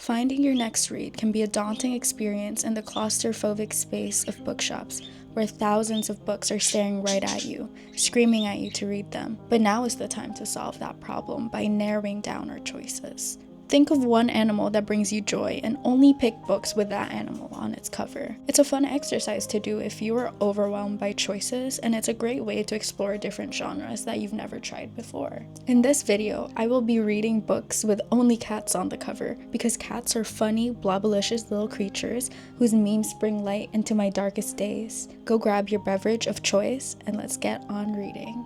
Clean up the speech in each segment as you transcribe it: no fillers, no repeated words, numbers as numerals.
Finding your next read can be a daunting experience in the claustrophobic space of bookshops, where thousands of books are staring right at you, screaming at you to read them. But now is the time to solve that problem by narrowing down our choices. Think of one animal that brings you joy and only pick books with that animal on its cover. It's a fun exercise to do if you are overwhelmed by choices, and it's a great way to explore different genres that you've never tried before. In this video, I will be reading books with only cats on the cover because cats are funny, blobbalicious little creatures whose memes bring light into my darkest days. Go grab your beverage of choice and let's get on reading.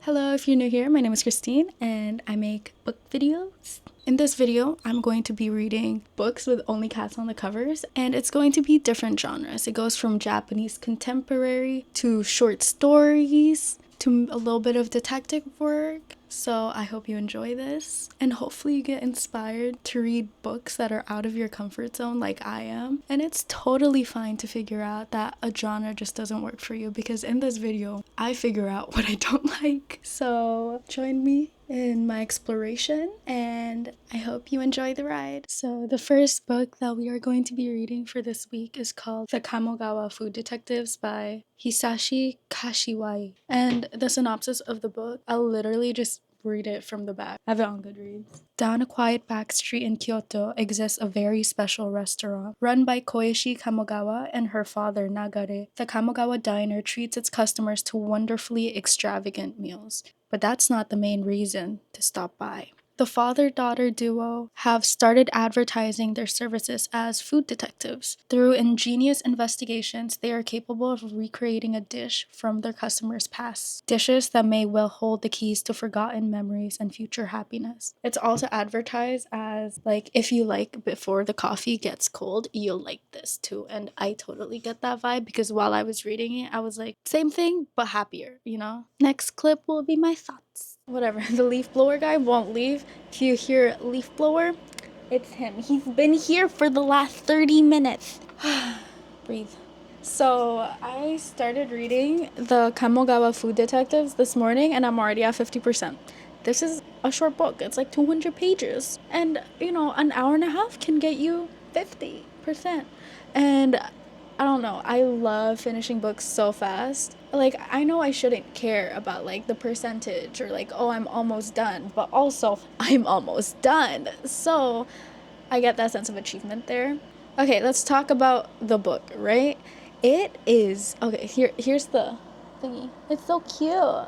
Hello, if you're new here, my name is Christine and I make book videos. In this video, I'm going to be reading books with only cats on the covers, and it's going to be different genres. It goes from Japanese contemporary to short stories to a little bit of detective work. So I hope you enjoy this, and hopefully you get inspired to read books that are out of your comfort zone like I am. And it's totally fine to figure out that a genre just doesn't work for you, because in this video, I figure out what I don't like. So join me in my exploration, and I hope you enjoy the ride. So the first book that we are going to be reading for this week is called The Kamogawa Food Detectives by Hisashi Kashiwai. And the synopsis of the book, I'll literally just read it from the back. I have it on Goodreads. Down a quiet back street in Kyoto exists a very special restaurant. Run by Koichi Kamogawa and her father Nagare, the Kamogawa diner treats its customers to wonderfully extravagant meals. But that's not the main reason to stop by. The father-daughter duo have started advertising their services as food detectives. Through ingenious investigations, they are capable of recreating a dish from their customers' past. Dishes that may well hold the keys to forgotten memories and future happiness. It's also advertised as, like, if you like before the coffee gets cold, you'll like this too. And I totally get that vibe, because while I was reading it, I was like, same thing, but happier, you know? Next clip will be my thoughts. Whatever, the leaf blower guy won't leave. If you hear leaf blower, it's him. He's been here for the last 30 minutes. Breathe. So I started reading the Kamogawa Food Detectives this morning, and I'm already at 50%. This is a short book. It's like 200 pages. And, you know, an hour and a half can get you 50%. And I don't know, I love finishing books so fast. Like, I know I shouldn't care about, like, the percentage or, like, oh, I'm almost done, but also, I'm almost done. So, I get that sense of achievement there. Okay, let's talk about the book, right? It is, okay, here's the thingy. It's so cute.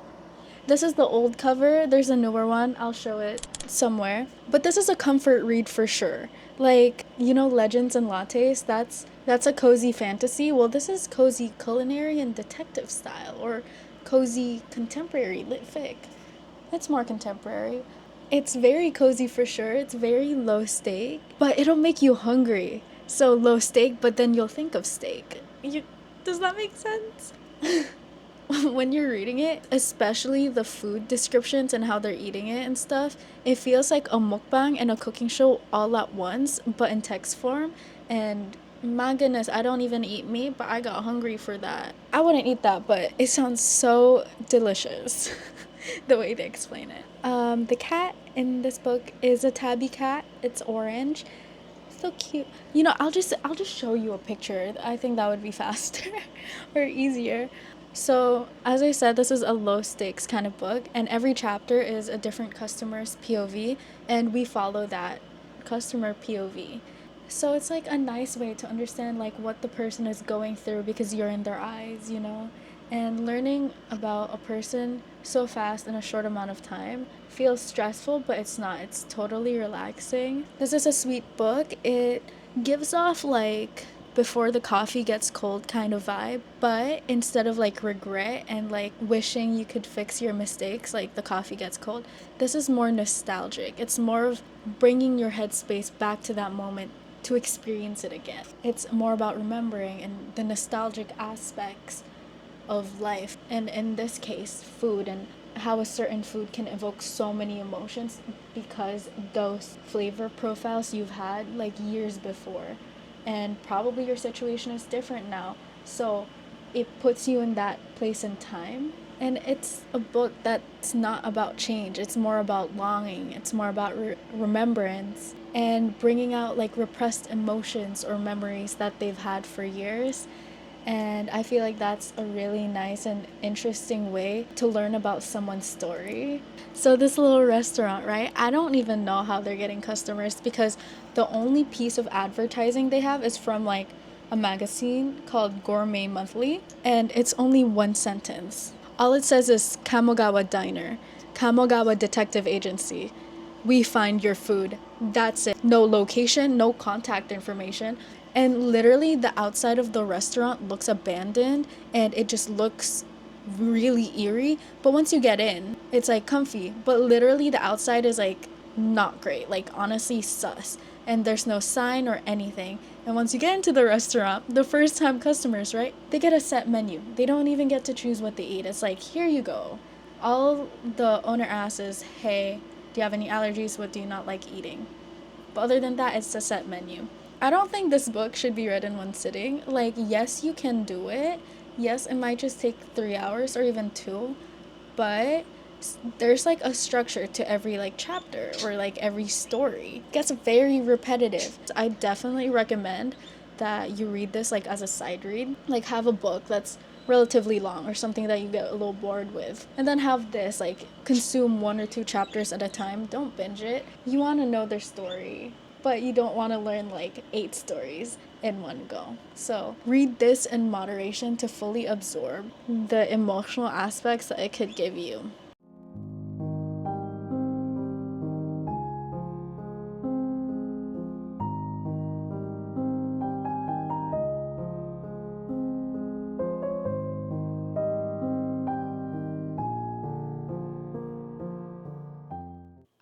This is the old cover. There's a newer one. I'll show it somewhere. But this is a comfort read for sure. Like, you know, Legends and Lattes, that's a cozy fantasy. Well, this is cozy culinary and detective style, or cozy contemporary lit fic. It's more contemporary. It's very cozy for sure. It's very low stake, but it'll make you hungry. So low stake, but then you'll think of steak. Does that make sense? When you're reading it, especially the food descriptions and how they're eating it and stuff, it feels like a mukbang and a cooking show all at once, but in text form. And my goodness, I don't even eat meat, but I got hungry for that. I wouldn't eat that, but it sounds so delicious the way they explain it. The cat in this book is a tabby cat. It's orange. So cute. You know, I'll just show you a picture. I think that would be faster or easier. So, as I said, this is a low stakes kind of book, and every chapter is a different customer's POV, and we follow that customer POV. So it's like a nice way to understand, like, what the person is going through, because you're in their eyes, you know? And learning about a person so fast in a short amount of time feels stressful, but it's not. It's totally relaxing. This is a sweet book. It gives off, like, before the coffee gets cold kind of vibe, but instead of, like, regret and, like, wishing you could fix your mistakes, like the coffee gets cold, this is more nostalgic. It's more of bringing your headspace back to that moment to experience it again. It's more about remembering and the nostalgic aspects of life, and in this case, food, and how a certain food can evoke so many emotions because those flavor profiles you've had, like, years before. And probably your situation is different now, so it puts you in that place and time. And it's a book that's not about change. It's more about longing. It's more about remembrance. and bringing out like repressed emotions or memories that they've had for years. And I feel like that's a really nice and interesting way to learn about someone's story. So, this little restaurant, right? I don't even know how they're getting customers because the only piece of advertising they have is from like a magazine called Gourmet Monthly, and it's only one sentence. All it says is Kamogawa Diner, Kamogawa Detective Agency. We find your food. That's it. No location, no contact information. And literally, the outside of the restaurant looks abandoned and it just looks really eerie. But once you get in, it's like comfy. But literally, the outside is like not great. Like, honestly, sus. And there's no sign or anything. And once you get into the restaurant, the first time customers, right, they get a set menu. They don't even get to choose what they eat. It's like, here you go. All the owner asks is, hey, do you have any allergies? What do you not like eating? But other than that, it's a set menu. I don't think this book should be read in one sitting. Like, yes, you can do it. Yes, it might just take 3 hours or even two, but there's like a structure to every like chapter or like every story. It gets very repetitive. I definitely recommend that you read this like as a side read. Like, have a book that's relatively long or something that you get a little bored with, and then have this like consume 1 or 2 chapters at a time. Don't binge it. You want to know their story, but you don't want to learn like 8 stories in one go. So read this in moderation to fully absorb the emotional aspects that it could give you.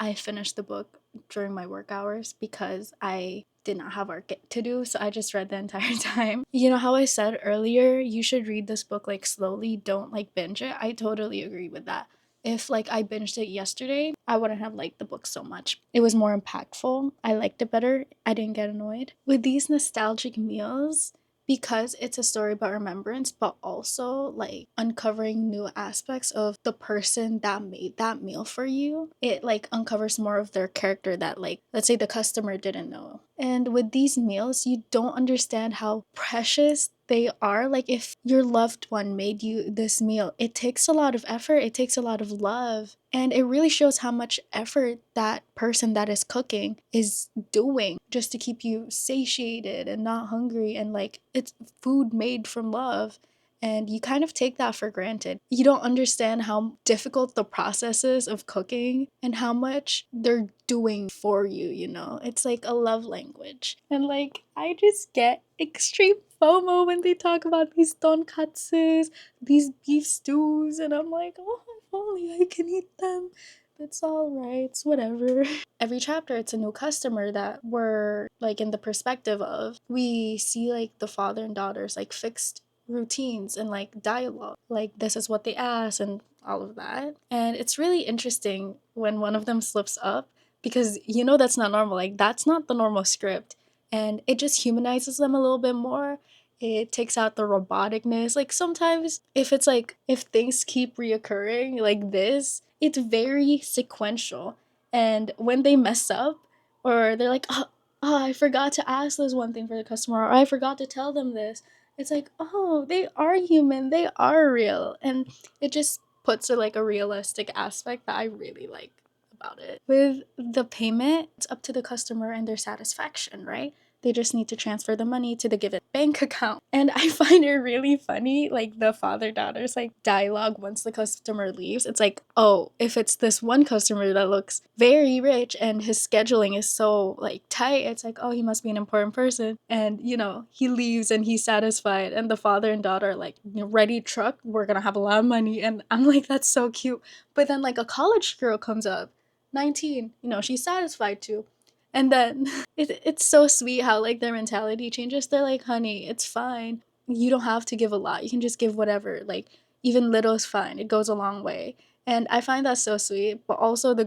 I finished the book during my work hours because I did not have work to do, so I just read the entire time. You know how I said earlier, you should read this book like slowly, don't like binge it? I totally agree with that. If like I binged it yesterday, I wouldn't have liked the book so much. It was more impactful. I liked it better. I didn't get annoyed. With these nostalgic meals, because it's a story about remembrance, but also like uncovering new aspects of the person that made that meal for you. It like uncovers more of their character that, like, let's say the customer didn't know. And with these meals, you don't understand how precious they are. Like, if your loved one made you this meal, it takes a lot of effort, it takes a lot of love, and it really shows how much effort that person that is cooking is doing just to keep you satiated and not hungry. And like, it's food made from love. And you kind of take that for granted. You don't understand how difficult the process is of cooking and how much they're doing for you, you know? It's like a love language. And like, I just get extreme FOMO when they talk about these tonkatsus, these beef stews, and I'm like, oh, if only I can eat them. It's all right, it's whatever. Every chapter, it's a new customer that we're like in the perspective of. We see like the father and daughters like fixed routines and like dialogue, like this is what they ask and all of that. And it's really interesting when one of them slips up, because you know that's not normal. Like, that's not the normal script, and it just humanizes them a little bit more. It takes out the roboticness. Like, sometimes if it's like, if things keep reoccurring like this, it's very sequential. And when they mess up, or they're like, oh, I forgot to ask this one thing for the customer, or I forgot to tell them this, it's like, oh, they are human, they are real. And it just puts it like a realistic aspect that I really like about it. With the payment, it's up to the customer and their satisfaction, right? They just need to transfer the money to the given bank account. And I find it really funny, like the father daughter's like dialogue once the customer leaves. It's like, oh, if it's this one customer that looks very rich and his scheduling is so like tight, it's like, oh, he must be an important person. And you know, he leaves and he's satisfied. And the father and daughter are like, ready truck, we're gonna have a lot of money. And I'm like, that's so cute. But then like a college girl comes up, 19, you know, she's satisfied too. And then it's so sweet how like their mentality changes. They're like, honey, it's fine. You don't have to give a lot. You can just give whatever. Like, even little is fine. It goes a long way. And I find that so sweet. But also the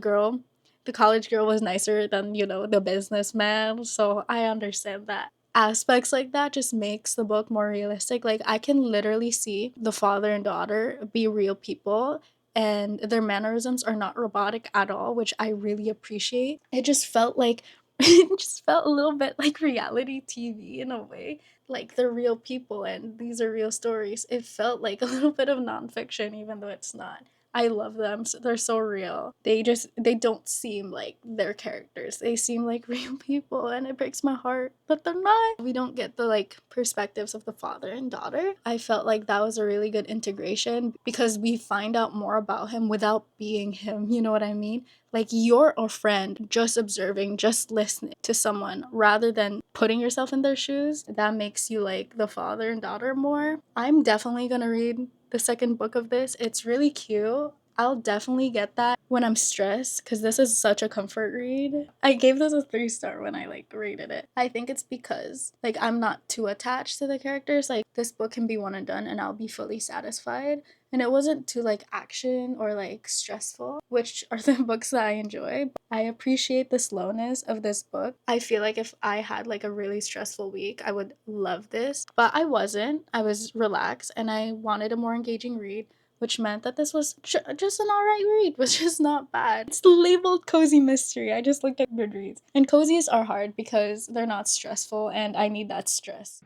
college girl was nicer than, you know, the businessman. So I understand that. Aspects like that just makes the book more realistic. Like, I can literally see the father and daughter be real people, and their mannerisms are not robotic at all, which I really appreciate. It just felt like it just felt a little bit like reality TV in a way. Like they're real people and these are real stories. It felt like a little bit of nonfiction, even though it's not. I love them. They're so real. They don't seem like their characters. They seem like real people and it breaks my heart that they're not. We don't get the like perspectives of the father and daughter. I felt like that was a really good integration because we find out more about him without being him. You know what I mean? Like you're a friend just observing, just listening to someone rather than putting yourself in their shoes. That makes you like the father and daughter more. I'm definitely gonna read the second book of this. It's really cute. I'll definitely get that when I'm stressed because this is such a comfort read. I gave this a 3-star when I like rated it. I think it's because like I'm not too attached to the characters. Like this book can be one and done and I'll be fully satisfied. And it wasn't too like action or like stressful, which are the books that I enjoy. I appreciate the slowness of this book. I feel like if I had like a really stressful week, I would love this. But I wasn't. I was relaxed and I wanted a more engaging read, which meant that this was just an alright read, which is not bad. It's labeled cozy mystery. I just looked at Goodreads. And cozies are hard because they're not stressful and I need that stress.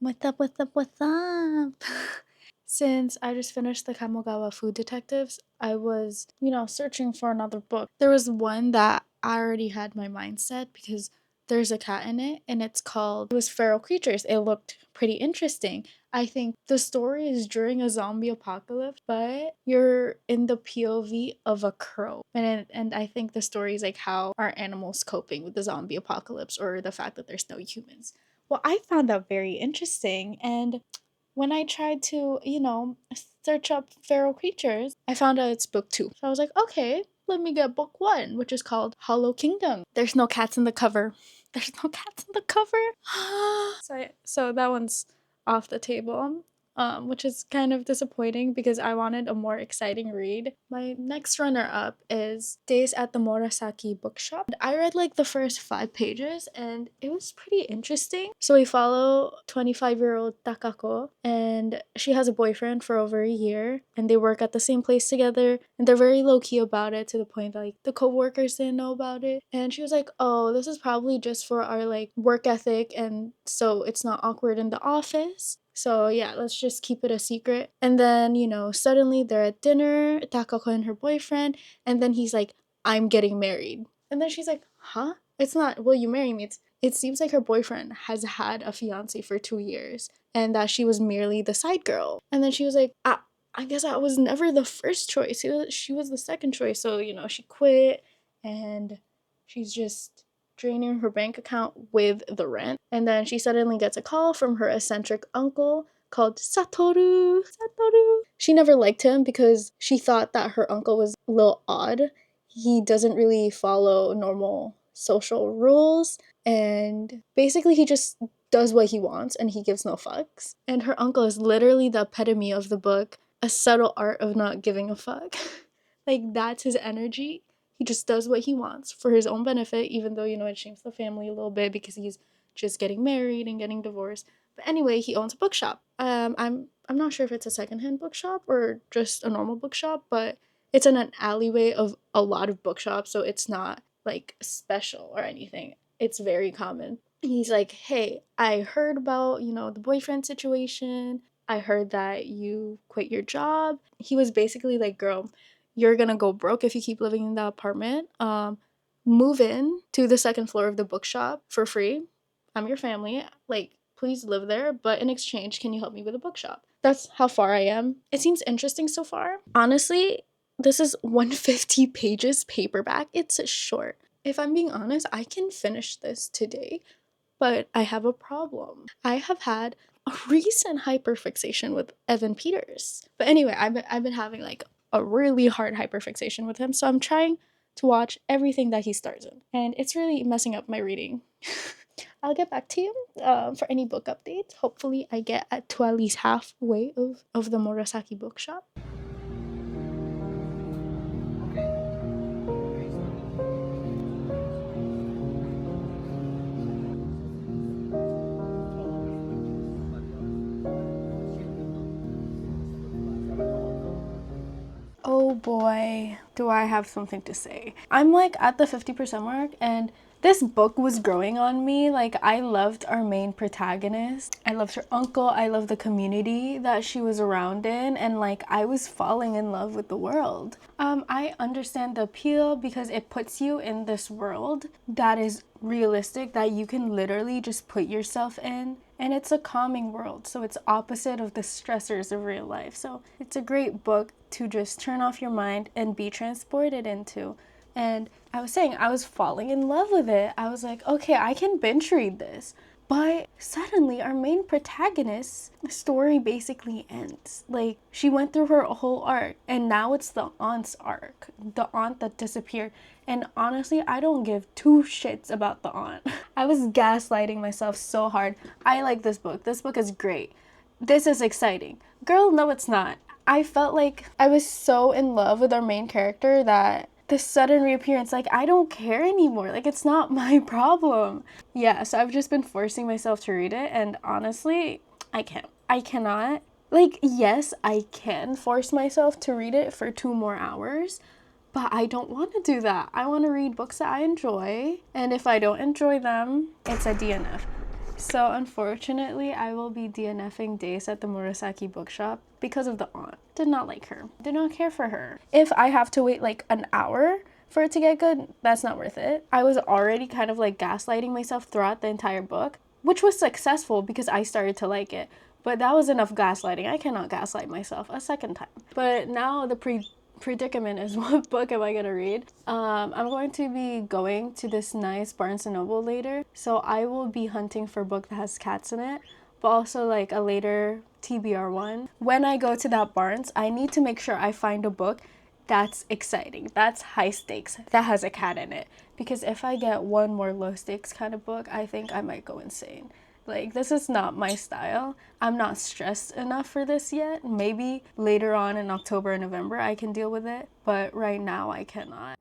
What's up, what's up, what's up? Since I just finished the Kamogawa Food Detectives, I was, searching for another book. There was one that I already had my mind set because there's a cat in it and it was Feral Creatures. It looked pretty interesting. I think the story is during a zombie apocalypse, but you're in the POV of a crow. And I think the story is like how are animals coping with the zombie apocalypse or the fact that there's no humans. Well, I found that very interesting and when I tried to, search up feral creatures, I found out it's book 2. So I was like, okay, let me get book 1, which is called Hollow Kingdom. There's no cats in the cover. There's no cats in the cover. So that one's off the table. Which is kind of disappointing because I wanted a more exciting read. My next runner-up is Days at the Morisaki Bookshop. I read like the first 5 pages and it was pretty interesting. So we follow 25-year-old Takako and she has a boyfriend for over a year and they work at the same place together and they're very low-key about it to the point that like the co-workers didn't know about it. And she was like, oh, this is probably just for our like work ethic and so it's not awkward in the office. So yeah, let's just keep it a secret. And then, suddenly they're at dinner, Takako and her boyfriend, and then he's like, I'm getting married. And then she's like, huh? It's not, will you marry me? It seems like her boyfriend has had a fiance for 2 years and that she was merely the side girl. And then she was like, I guess I was never the first choice. She was the second choice. So, she quit and she's just draining her bank account with the rent. And then she suddenly gets a call from her eccentric uncle called Satoru. She never liked him because she thought that her uncle was a little odd. He doesn't really follow normal social rules and basically he just does what he wants and he gives no fucks. And her uncle is literally the epitome of the book, A Subtle Art of Not Giving a Fuck. Like that's his energy. He just does what he wants for his own benefit, even though, it shames the family a little bit because he's just getting married and getting divorced. But anyway, he owns a bookshop. I'm not sure if it's a secondhand bookshop or just a normal bookshop, but it's in an alleyway of a lot of bookshops, so it's not like special or anything. It's very common. He's like, hey, I heard about, the boyfriend situation. I heard that you quit your job. He was basically like, girl, you're gonna go broke if you keep living in that apartment. Move in to the second floor of the bookshop for free. I'm your family. Like, please live there. But in exchange, can you help me with a bookshop? That's how far I am. It seems interesting so far. Honestly, this is 150 pages paperback. It's short. If I'm being honest, I can finish this today, but I have a problem. I have had a recent hyperfixation with Evan Peters. But anyway, I've been having like a really hard hyperfixation with him, so I'm trying to watch everything that he stars in. And it's really messing up my reading. I'll get back to you for any book updates. Hopefully I get to at least halfway of the Morisaki Bookshop. Oh boy, do I have something to say. I'm like at the 50% mark, and this book was growing on me. Like, I loved our main protagonist. I loved her uncle. I loved the community that she was around in, and like I was falling in love with the world. I understand the appeal because it puts you in this world that is realistic, that you can literally just put yourself in, and it's a calming world, so it's opposite of the stressors of real life. So it's a great book to just turn off your mind and be transported into. And I was saying, I was falling in love with it. I was like, okay, I can binge read this. But suddenly our main protagonist's story basically ends. Like, she went through her whole arc, and now it's the aunt's arc, the aunt that disappeared. And honestly, I don't give two shits about the aunt. I was gaslighting myself so hard. I like this book. This book is great. This is exciting. Girl, no, it's not. I felt like I was so in love with our main character that the sudden reappearance, like, I don't care anymore. Like, it's not my problem. Yeah, so I've just been forcing myself to read it, and honestly, I can't. I cannot. Like, yes, I can force myself to read it for 2 more hours, but I don't want to do that. I want to read books that I enjoy, and if I don't enjoy them, it's a DNF. So unfortunately, I will be DNFing days at the Morisaki Bookshop because of the aunt. Did not like her. Did not care for her. If I have to wait like an hour for it to get good, that's not worth it. I was already kind of like gaslighting myself throughout the entire book, which was successful because I started to like it. But that was enough gaslighting. I cannot gaslight myself a second time. But now the predicament is, what book am I gonna read? I'm going to be going to this nice Barnes & Noble later, so I will be hunting for a book that has cats in it, but also like a later TBR one. When I go to that Barnes, I need to make sure I find a book that's exciting, that's high stakes, that has a cat in it, because if I get one more low stakes kind of book, I think I might go insane. Like, this is not my style. I'm not stressed enough for this yet. Maybe later on in October and November I can deal with it, but right now I cannot.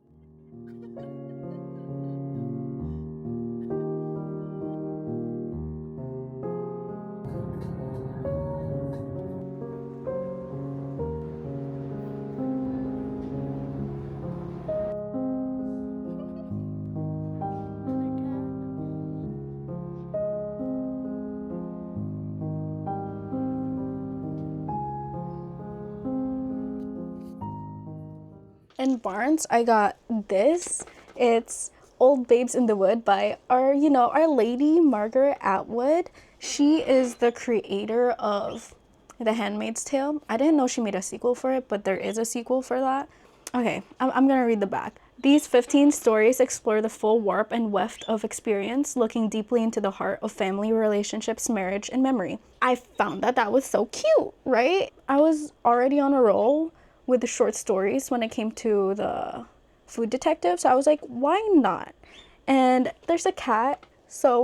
In Barnes, I got this. It's Old Babes in the Wood by our lady Margaret Atwood. She is the creator of The Handmaid's Tale. I didn't know she made a sequel for it, but there is a sequel for that. Okay, I'm gonna read the back. These 15 stories explore the full warp and weft of experience, looking deeply into the heart of family relationships, marriage, and memory. I found that was so cute, right? I was already on a roll with the short stories when it came to the food detective, so I was like, why not? And there's a cat, so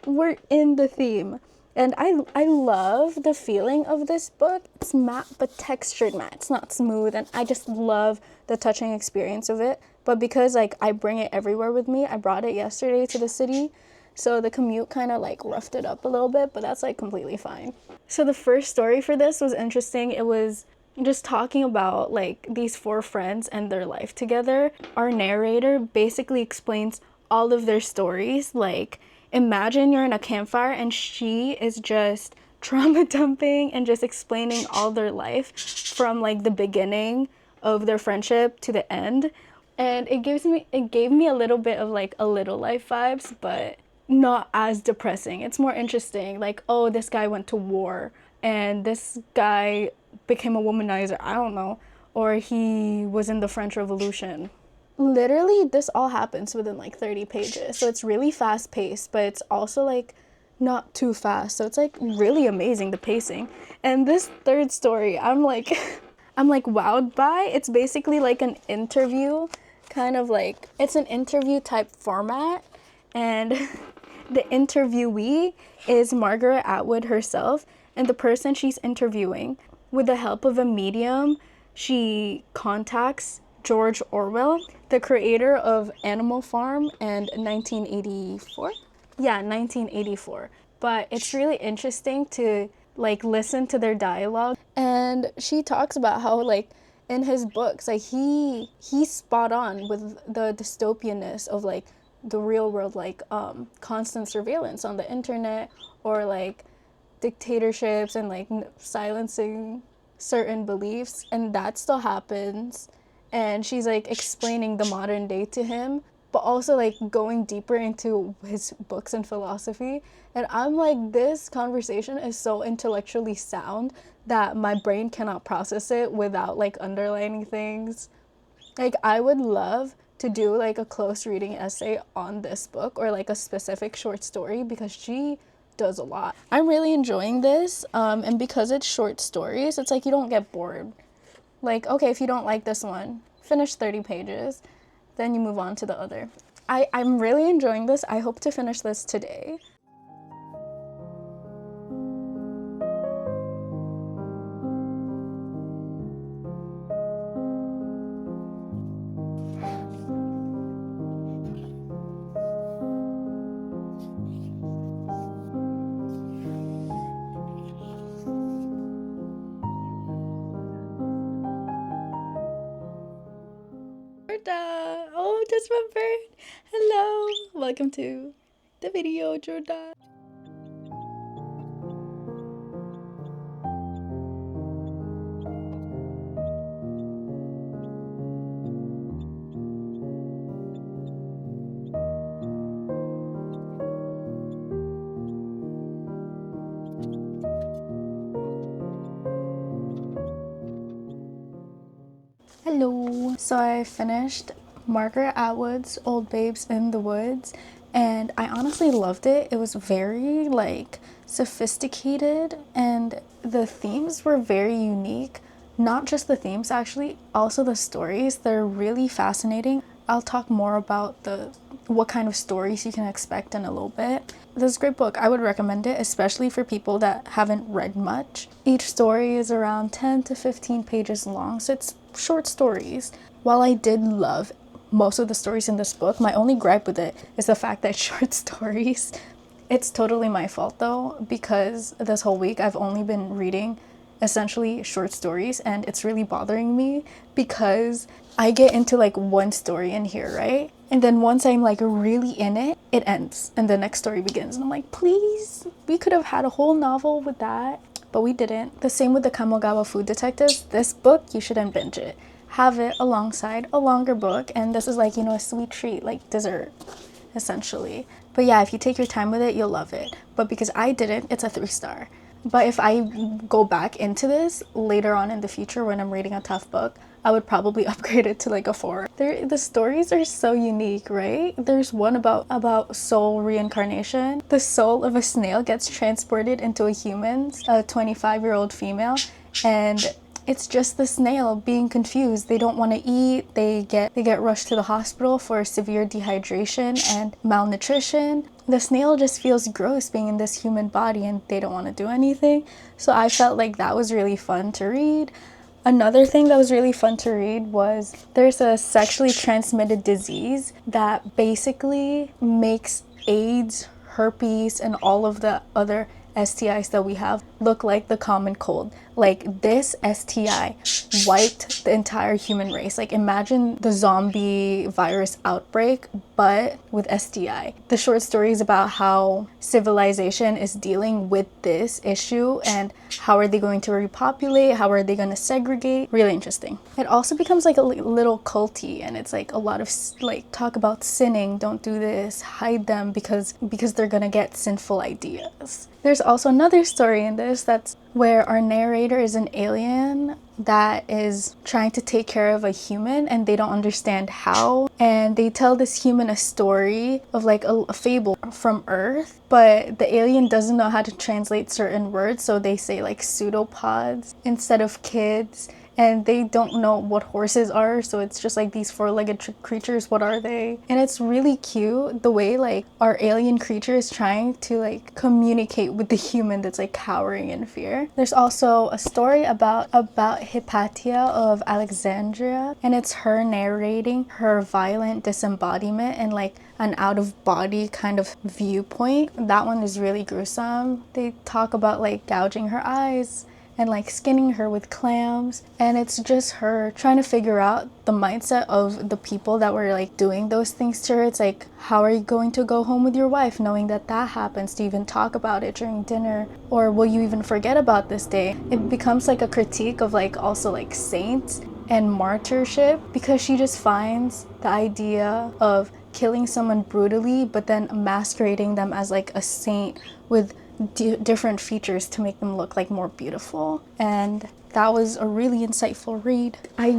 we're in the theme. And I love the feeling of this book. It's matte but textured matte. It's not smooth, and I just love the touching experience of it. But because like I bring it everywhere with me, I brought it yesterday to the city, so the commute kind of like roughed it up a little bit, but that's like completely fine. So the first story for this was interesting. It was just talking about like these 4 friends and their life together. Our narrator basically explains all of their stories. Like, imagine you're in a campfire and she is just trauma dumping and just explaining all their life from like the beginning of their friendship to the end. And it gave me a little bit of like A Little Life vibes, but not as depressing. It's more interesting. Like, oh, this guy went to war and this guy became a womanizer, I don't know, or he was in the French Revolution. Literally, this all happens within like 30 pages, so it's really fast paced, but it's also like not too fast, so it's like really amazing, the pacing. And this third story, I'm like I'm like wowed by. It's basically like an interview kind of like, it's an interview type format, and the interviewee is Margaret Atwood herself, and the person she's interviewing, with the help of a medium, she contacts George Orwell, the creator of Animal Farm and 1984. Yeah, 1984. But it's really interesting to like listen to their dialogue, and she talks about how like in his books, like he's spot on with the dystopianness of like the real world, like constant surveillance on the internet, or like dictatorships and like silencing certain beliefs, and that still happens. And she's like explaining the modern day to him, but also like going deeper into his books and philosophy. And I'm like, this conversation is so intellectually sound that my brain cannot process it without like underlining things. Like, I would love to do like a close reading essay on this book, or like a specific short story, because she does a lot. I'm really enjoying this, and because it's short stories, it's like you don't get bored. Like, okay, if you don't like this one, finish 30 pages, then you move on to the other. I'm really enjoying this. I hope to finish this today. Jordan! Oh, that's my bird! Hello! Welcome to the video, Jordan. Hello. So I finished Margaret Atwood's Old Babes in the Woods, and I honestly loved it. It was very like sophisticated, and the themes were very unique. Not just the themes, actually, also the stories. They're really fascinating. I'll talk more about the what kind of stories you can expect in a little bit. This is a great book. I would recommend it, especially for people that haven't read much. Each story is around 10 to 15 pages long, so it's short stories. While I did love most of the stories in this book, my only gripe with it is the fact that short stories. It's totally my fault though, because this whole week I've only been reading essentially short stories, and it's really bothering me because I get into like one story in here, right? And then once I'm like really in it, it ends and the next story begins. And I'm like, please, we could have had a whole novel with that, but we didn't. The same with the Kamogawa Food Detectives. This book, you shouldn't binge it. Have it alongside a longer book, and this is like, you know, a sweet treat, like dessert, essentially. But yeah, if you take your time with it, you'll love it. But because I didn't, it's a 3-star. But if I go back into this later on in the future when I'm reading a tough book, I would probably upgrade it to like a 4. The stories are so unique, right? There's one about soul reincarnation. The soul of a snail gets transported into a human's, a 25-year-old female, and it's just the snail being confused. They don't want to eat. They get rushed to the hospital for severe dehydration and malnutrition. The snail just feels gross being in this human body, and they don't want to do anything. So I felt like that was really fun to read. Another thing that was really fun to read was there's a sexually transmitted disease that basically makes AIDS, herpes, and all of the other STIs that we have look like the common cold. Like, this STI wiped the entire human race. Like, imagine the zombie virus outbreak, but with STI. The short story is about how civilization is dealing with this issue, and how are they going to repopulate, how are they going to segregate. Really interesting. It also becomes like a little culty, and it's like a lot of like talk about sinning, don't do this, hide them because they're gonna get sinful ideas. There's also another story in this that's where our narrator is an alien that is trying to take care of a human, and they don't understand how, and they tell this human a story of like a fable from Earth, but the alien doesn't know how to translate certain words, so they say like pseudopods instead of kids, and they don't know what horses are, so it's just like these four-legged creatures, what are they? And it's really cute the way like our alien creature is trying to like communicate with the human that's like cowering in fear. There's also a story about Hypatia of Alexandria, and it's her narrating her violent disembodiment and like an out-of-body kind of viewpoint. That one is really gruesome. They talk about like gouging her eyes and like skinning her with clams, and it's just her trying to figure out the mindset of the people that were like doing those things to her. It's like, how are you going to go home with your wife knowing that that happens? To even talk about it during dinner, or will you even forget about this day? It becomes like a critique of like also like saints and martyrship, because she just finds the idea of killing someone brutally but then masquerading them as like a saint with different features to make them look like more beautiful. And that was a really insightful read. I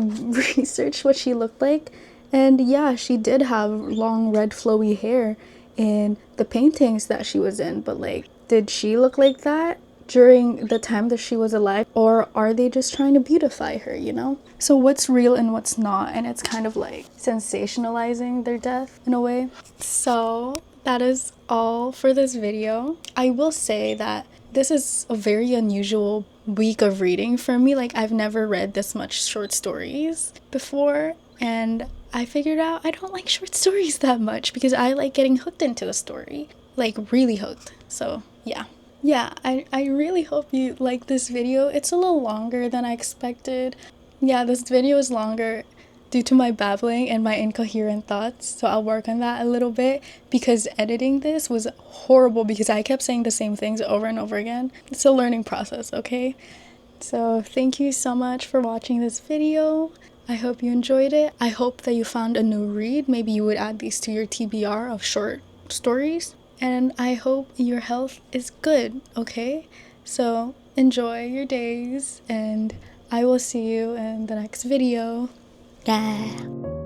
researched what she looked like, and yeah, she did have long red flowy hair in the paintings that she was in, but like, did she look like that during the time that she was alive, or are they just trying to beautify her, you know? So what's real and what's not, and it's kind of like sensationalizing their death in a way. So that is all for this video. I will say that this is a very unusual week of reading for me. Like, I've never read this much short stories before, and I figured out I don't like short stories that much because I like getting hooked into a story, like really hooked. So yeah, I really hope you like this video. It's a little longer than I expected. Yeah, this video is longer due to my babbling and my incoherent thoughts, so I'll work on that a little bit, because editing this was horrible because I kept saying the same things over and over again. It's a learning process, okay? So thank you so much for watching this video. I hope you enjoyed it. I hope that you found a new read. Maybe you would add these to your TBR of short stories. And I hope your health is good, okay? So enjoy your days, and I will see you in the next video. Yeah.